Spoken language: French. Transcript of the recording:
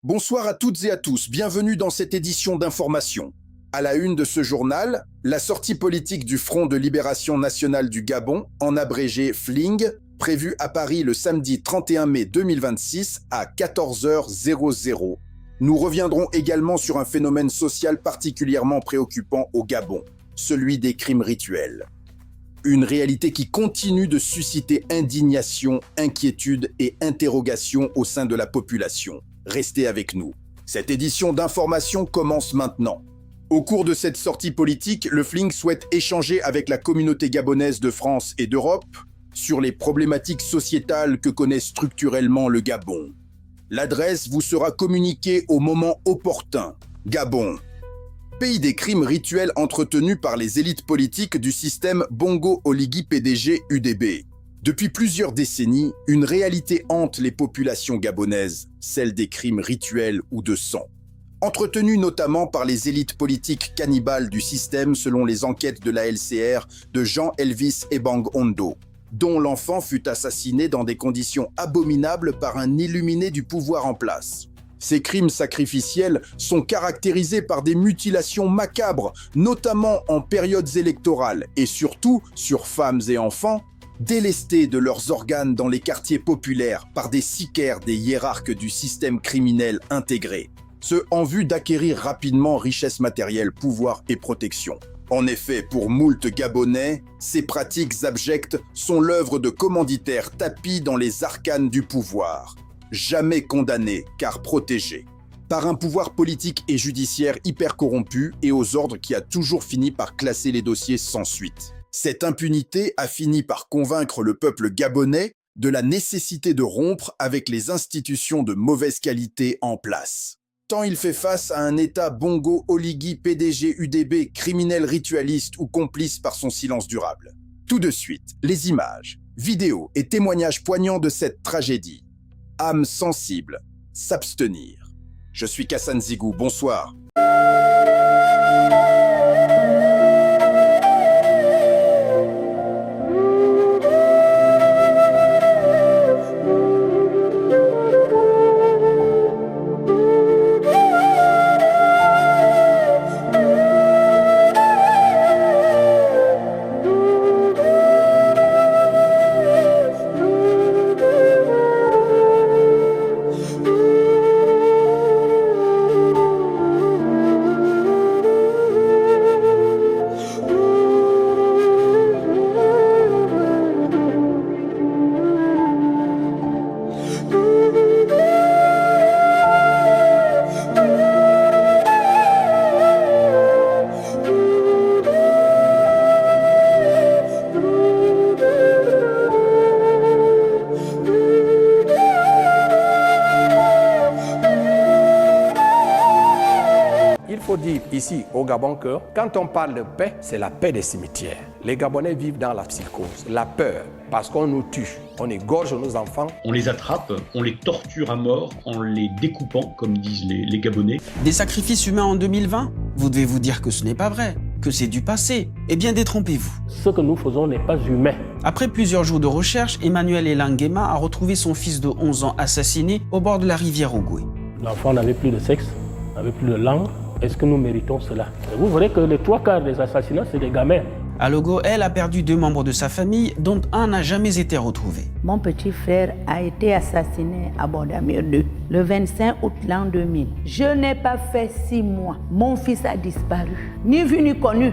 Bonsoir à toutes et à tous, bienvenue dans cette édition d'information. À la une de ce journal, la sortie politique du Front de Libération Nationale du Gabon, en abrégé FLING, prévue à Paris le samedi 31 mai 2026 à 14h00. Nous reviendrons également sur un phénomène social particulièrement préoccupant au Gabon, celui des crimes rituels. Une réalité qui continue de susciter indignation, inquiétude et interrogation au sein de la population. Restez avec nous. Cette édition d'information commence maintenant. Au cours de cette sortie politique, le FLING souhaite échanger avec la communauté gabonaise de France et d'Europe sur les problématiques sociétales que connaît structurellement le Gabon. L'adresse vous sera communiquée au moment opportun. Gabon, pays des crimes rituels entretenus par les élites politiques du système Bongo-Oligui-PDG-UDB. Depuis plusieurs décennies, une réalité hante les populations gabonaises, celle des crimes rituels ou de sang. Entretenus notamment par les élites politiques cannibales du système selon les enquêtes de la LCR de Jean-Elvis Ebang Ondo, dont l'enfant fut assassiné dans des conditions abominables par un illuminé du pouvoir en place. Ces crimes sacrificiels sont caractérisés par des mutilations macabres, notamment en périodes électorales et surtout sur femmes et enfants, délestés de leurs organes dans les quartiers populaires par des sicaires des hiérarques du système criminel intégré, ce en vue d'acquérir rapidement richesse matérielle, pouvoir et protection. En effet, pour moult Gabonais, ces pratiques abjectes sont l'œuvre de commanditaires tapis dans les arcanes du pouvoir, jamais condamnés car protégés, par un pouvoir politique et judiciaire hyper corrompu et aux ordres qui a toujours fini par classer les dossiers sans suite. Cette impunité a fini par convaincre le peuple gabonais de la nécessité de rompre avec les institutions de mauvaise qualité en place. Tant il fait face à un État Bongo-Oligui-PDG-UDB criminel ritualiste ou complice par son silence durable. Tout de suite, les images, vidéos et témoignages poignants de cette tragédie. Âme sensible, s'abstenir. Je suis Kassan Zigou, bonsoir. Il faut dire ici au Gabon que quand on parle de paix, c'est la paix des cimetières. Les Gabonais vivent dans la psychose, la peur, parce qu'on nous tue, on égorge nos enfants. On les attrape, on les torture à mort en les découpant, comme disent les Gabonais. Des sacrifices humains en 2020 ? Vous devez vous dire que ce n'est pas vrai, que c'est du passé. Eh bien, détrompez-vous. Ce que nous faisons n'est pas humain. Après plusieurs jours de recherche, Emmanuel Elangema a retrouvé son fils de 11 ans assassiné au bord de la rivière Ogooué. L'enfant n'avait plus de sexe, n'avait plus de langue. Est-ce que nous méritons cela? Et vous verrez que les 3/4 des assassinats, c'est des gamins. À Logo, elle a perdu 2 membres de sa famille, dont un n'a jamais été retrouvé. Mon petit frère a été assassiné à Bordamir 2, le 25 août l'an 2000. Je n'ai pas fait 6 mois. Mon fils a disparu, ni vu ni connu.